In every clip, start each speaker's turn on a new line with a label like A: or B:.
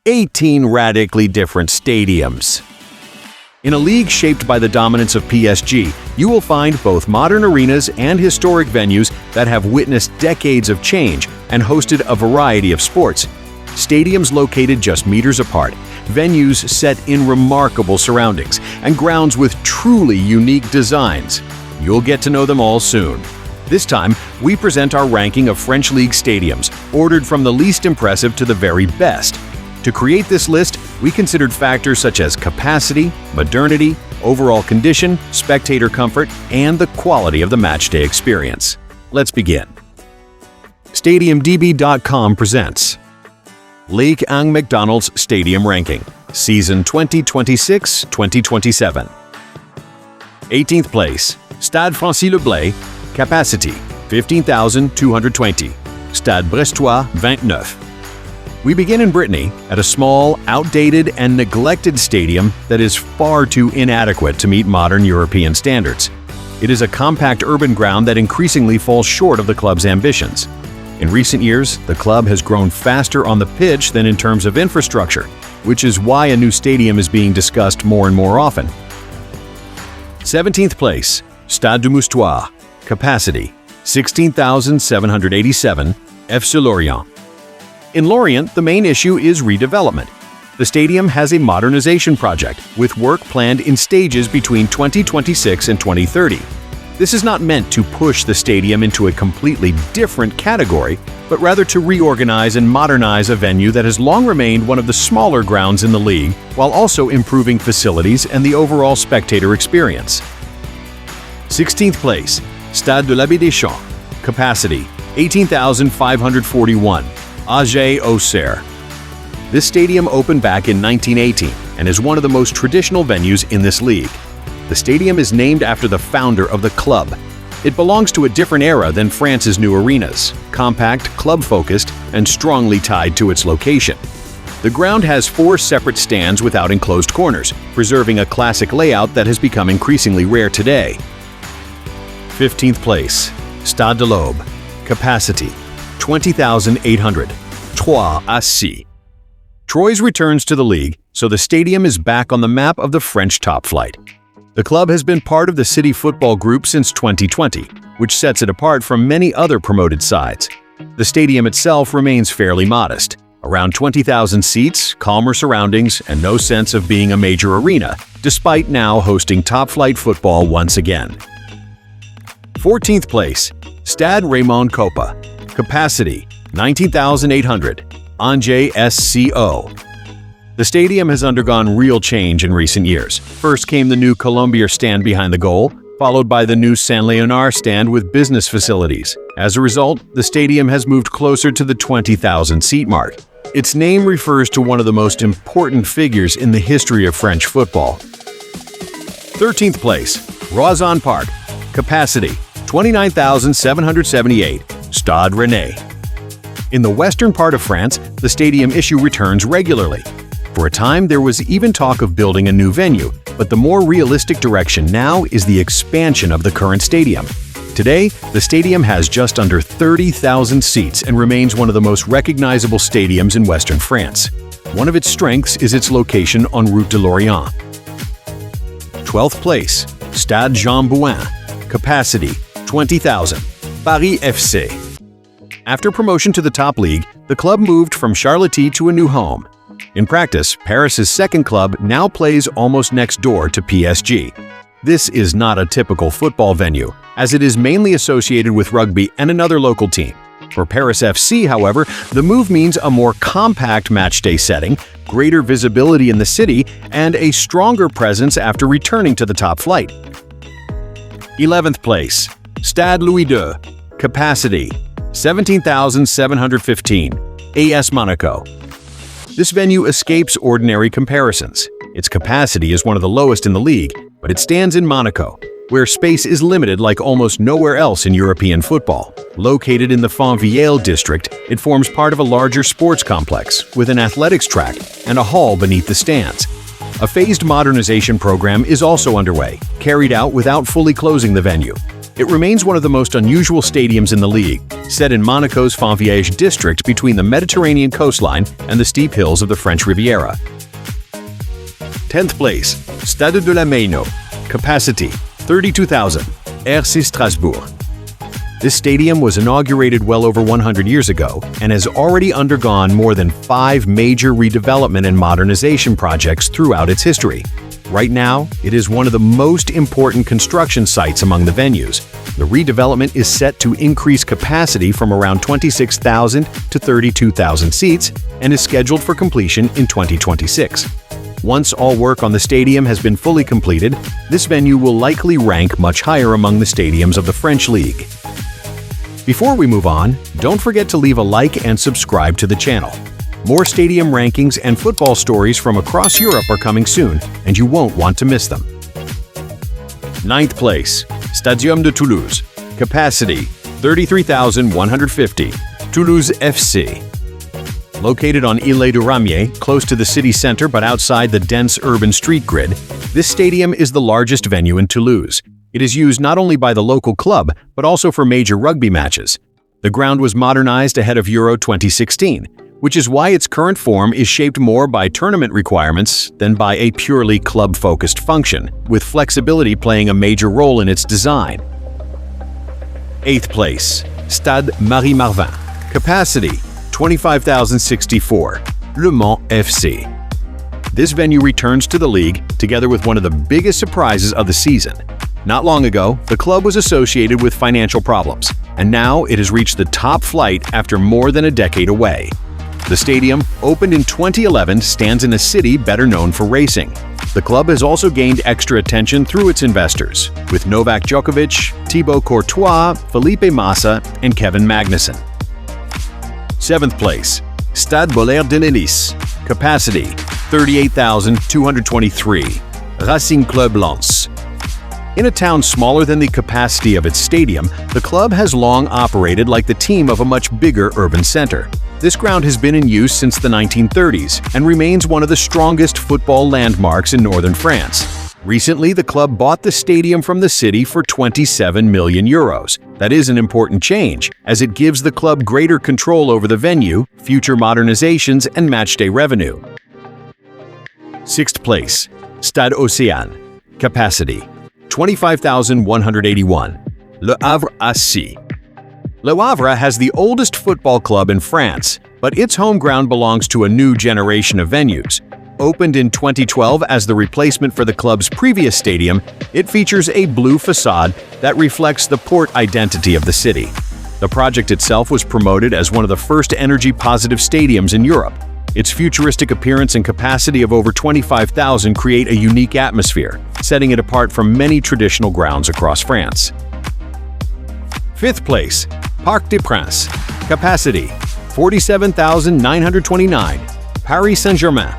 A: 18 radically different stadiums. In a league shaped by the dominance of PSG, you will find both modern arenas and historic venues that have witnessed decades of change and hosted a variety of sports. Stadiums located just meters apart, venues set in remarkable surroundings, and grounds with truly unique designs. You'll get to know them all soon. This time, we present our ranking of French League stadiums, ordered from the least impressive to the very best. To create this list, we considered factors such as capacity, modernity, overall condition, spectator comfort, and the quality of the matchday experience. Let's begin. StadiumDB.com presents Ligue 1 McDonald's Stadium Ranking, Season 2026-2027. 18th place, Stade Francis Leblay, capacity 15,220, Stade Brestois 29. We begin in Brittany at a small, outdated, and neglected stadium that is far too inadequate to meet modern European standards. It is a compact urban ground that increasingly falls short of the club's ambitions. In recent years, the club has grown faster on the pitch than in terms of infrastructure, which is why a new stadium is being discussed more and more often. 17th place, Stade du Moustoir, capacity 16,787, FC Lorient. In Lorient, the main issue is redevelopment. The stadium has a modernization project, with work planned in stages between 2026 and 2030. This is not meant to push the stadium into a completely different category, but rather to reorganize and modernize a venue that has long remained one of the smaller grounds in the league, while also improving facilities and the overall spectator experience. 16th place, Stade de l'Abbé Deschamps, capacity 18,541, AG Auxerre. This stadium opened back in 1918 and is one of the most traditional venues in this league. The stadium is named after the founder of the club. It belongs to a different era than France's new arenas, compact, club-focused, and strongly tied to its location. The ground has 4 separate stands without enclosed corners, preserving a classic layout that has become increasingly rare today. 15th place, Stade de l'Aube, capacity 20,800, Troyes Assis. Troyes returns to the league, so the stadium is back on the map of the French top flight. The club has been part of the City Football Group since 2020, which sets it apart from many other promoted sides. The stadium itself remains fairly modest, around 20,000 seats, calmer surroundings, and no sense of being a major arena, despite now hosting top-flight football once again. 14th place, Stade Raymond Kopa, capacity 19,800, Angers SCO. The stadium has undergone real change in recent years. First came the new Colombier stand behind the goal, followed by the new Saint-Léonard stand with business facilities. As a result, the stadium has moved closer to the 20,000 seat mark. Its name refers to one of the most important figures in the history of French football. 13th place, Roazhon Park, capacity 29,778, Stade Rennais. In the western part of France, the stadium issue returns regularly. For a time, there was even talk of building a new venue, but the more realistic direction now is the expansion of the current stadium. Today, the stadium has just under 30,000 seats and remains one of the most recognizable stadiums in western France. One of its strengths is its location on Route de Lorient. 12th place, Stade Jean Bouin, capacity 20,000, Paris FC. After promotion to the top league, the club moved from Charléty to a new home. In practice, Paris's second club now plays almost next door to PSG. This is not a typical football venue, as it is mainly associated with rugby and another local team. For Paris FC, however, the move means a more compact matchday setting, greater visibility in the city, and a stronger presence after returning to the top flight. 11th place, Stade Louis II, capacity 17,715, AS Monaco. This venue escapes ordinary comparisons. Its capacity is one of the lowest in the league, but it stands in Monaco, where space is limited like almost nowhere else in European football. Located in the Fontvieille district, it forms part of a larger sports complex with an athletics track and a hall beneath the stands. A phased modernization program is also underway, carried out without fully closing the venue. It remains one of the most unusual stadiums in the league, set in Monaco's Fontvieille district between the Mediterranean coastline and the steep hills of the French Riviera. 10th place, Stade de la Méno. Capacity, 32,000. RC Strasbourg. This stadium was inaugurated well over 100 years ago and has already undergone more than 5 major redevelopment and modernization projects throughout its history. Right now, it is one of the most important construction sites among the venues. The redevelopment is set to increase capacity from around 26,000 to 32,000 seats and is scheduled for completion in 2026. Once all work on the stadium has been fully completed, this venue will likely rank much higher among the stadiums of the French League. Before we move on, don't forget to leave a like and subscribe to the channel. More stadium rankings and football stories from across Europe are coming soon, and you won't want to miss them. 9th place, Stadium de Toulouse. Capacity, 33,150. Toulouse FC. Located on Île du Ramier, close to the city center but outside the dense urban street grid, this stadium is the largest venue in Toulouse. It is used not only by the local club, but also for major rugby matches. The ground was modernized ahead of Euro 2016, which is why its current form is shaped more by tournament requirements than by a purely club-focused function, with flexibility playing a major role in its design. 8th place, Stade Marie-Marvin. Capacity, 25,064. Le Mans FC. This venue returns to the league together with one of the biggest surprises of the season. Not long ago, the club was associated with financial problems, and now it has reached the top flight after more than a decade away. The stadium, opened in 2011, stands in a city better known for racing. The club has also gained extra attention through its investors, with Novak Djokovic, Thibaut Courtois, Felipe Massa, and Kevin Magnussen. 7th place, Stade Bollaert de l'Hélice. Capacity, 38,223. Racing Club Lens. In a town smaller than the capacity of its stadium, the club has long operated like the team of a much bigger urban center. This ground has been in use since the 1930s and remains one of the strongest football landmarks in northern France. Recently, the club bought the stadium from the city for 27 million euros. That is an important change, as it gives the club greater control over the venue, future modernizations, and matchday revenue. 6th place, Stade Océane. Capacity, 25,181. Le Havre AC. Le Havre has the oldest football club in France, but its home ground belongs to a new generation of venues. Opened in 2012 as the replacement for the club's previous stadium, it features a blue facade that reflects the port identity of the city. The project itself was promoted as one of the first energy-positive stadiums in Europe. Its futuristic appearance and capacity of over 25,000 create a unique atmosphere, setting it apart from many traditional grounds across France. 5th place, Parc des Princes. Capacity, 47,929. Paris Saint-Germain.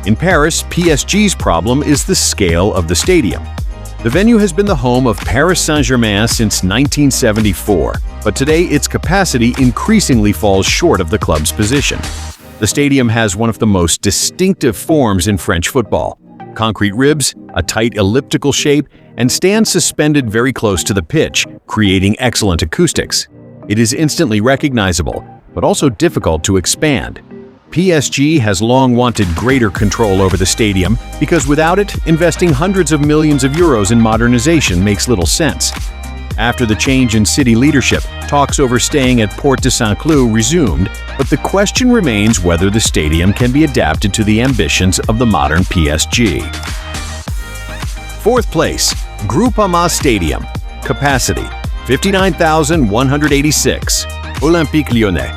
A: In Paris, PSG's problem is the scale of the stadium. The venue has been the home of Paris Saint-Germain since 1974, but today its capacity increasingly falls short of the club's position. The stadium has one of the most distinctive forms in French football: concrete ribs, a tight elliptical shape, and stands suspended very close to the pitch, creating excellent acoustics. It is instantly recognizable, but also difficult to expand. PSG has long wanted greater control over the stadium because without it, investing hundreds of millions of euros in modernization makes little sense. After the change in city leadership, talks over staying at Porte de Saint-Cloud resumed, but the question remains whether the stadium can be adapted to the ambitions of the modern PSG. 4th place, Groupama Stadium. Capacity, 59,186. Olympique Lyonnais.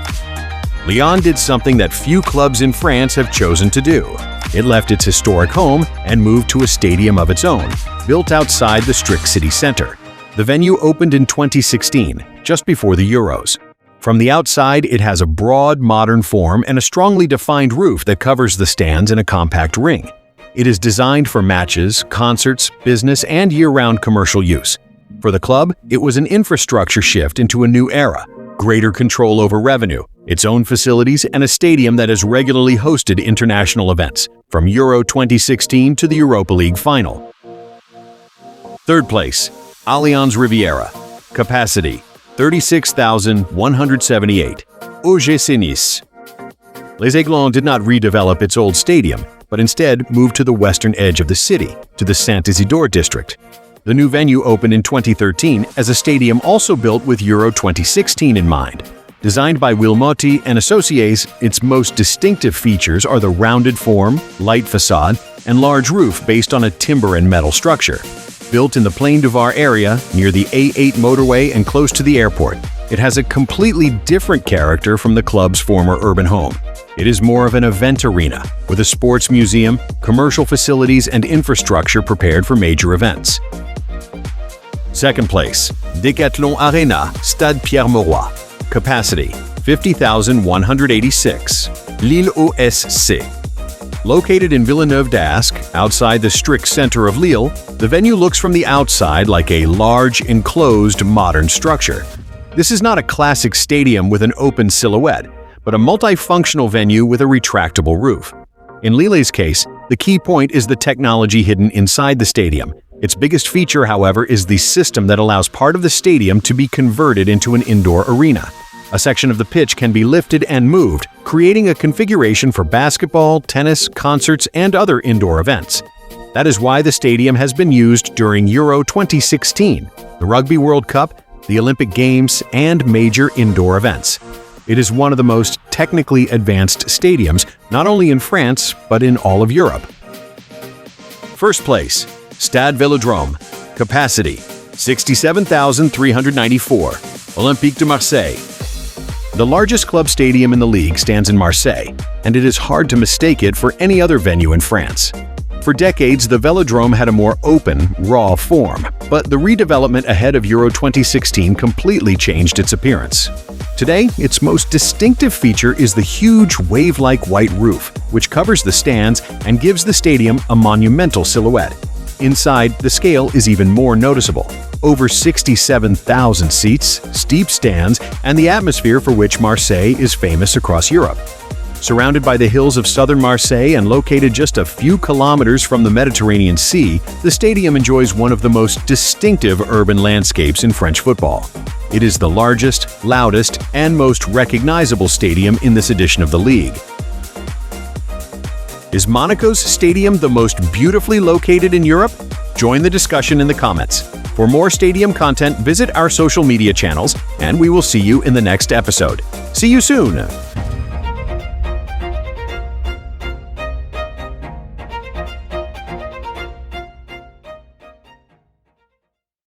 A: Lyon did something that few clubs in France have chosen to do. It left its historic home and moved to a stadium of its own, built outside the strict city center. The venue opened in 2016, just before the Euros. From the outside, it has a broad, modern form and a strongly defined roof that covers the stands in a compact ring. It is designed for matches, concerts, business, and year-round commercial use. For the club, it was an infrastructure shift into a new era, greater control over revenue, its own facilities, and a stadium that has regularly hosted international events, from Euro 2016 to the Europa League final. 3rd place, Allianz Riviera. Capacity 36,178. OGC Nice. Les Aiglons did not redevelop its old stadium, but instead moved to the western edge of the city, to the Saint-Isidore district. The new venue opened in 2013 as a stadium also built with Euro 2016 in mind. Designed by Wilmotti and Associés, its most distinctive features are the rounded form, light facade, and large roof based on a timber and metal structure. Built in the Plaine du Var area, near the A8 motorway and close to the airport, it has a completely different character from the club's former urban home. It is more of an event arena, with a sports museum, commercial facilities, and infrastructure prepared for major events. Second place, Decathlon Arena, Stade Pierre-Mauroy. Capacity 50,186. Lille OSC. Located in Villeneuve d'Ascq, outside the strict center of Lille, the venue looks from the outside like a large, enclosed, modern structure. This is not a classic stadium with an open silhouette, but a multifunctional venue with a retractable roof. In Lille's case, the key point is the technology hidden inside the stadium. Its biggest feature, however, is the system that allows part of the stadium to be converted into an indoor arena. A section of the pitch can be lifted and moved, creating a configuration for basketball, tennis, concerts, and other indoor events. That is why the stadium has been used during Euro 2016, the Rugby World Cup, the Olympic Games, and major indoor events. It is one of the most technically advanced stadiums, not only in France, but in all of Europe. First place, Stade Vélodrome. Capacity 67,394. Olympique de Marseille. The largest club stadium in the league stands in Marseille, and it is hard to mistake it for any other venue in France. For decades, the Vélodrome had a more open, raw form, but the redevelopment ahead of Euro 2016 completely changed its appearance. Today, its most distinctive feature is the huge wave-like white roof, which covers the stands and gives the stadium a monumental silhouette. Inside, the scale is even more noticeable. Over 67,000 seats, steep stands, and the atmosphere for which Marseille is famous across Europe. Surrounded by the hills of southern Marseille and located just a few kilometers from the Mediterranean Sea, the stadium enjoys one of the most distinctive urban landscapes in French football. It is the largest, loudest, and most recognizable stadium in this edition of the league. Is Monaco's stadium the most beautifully located in Europe? Join the discussion in the comments. For more stadium content, visit our social media channels, and we will see you in the next episode. See you soon!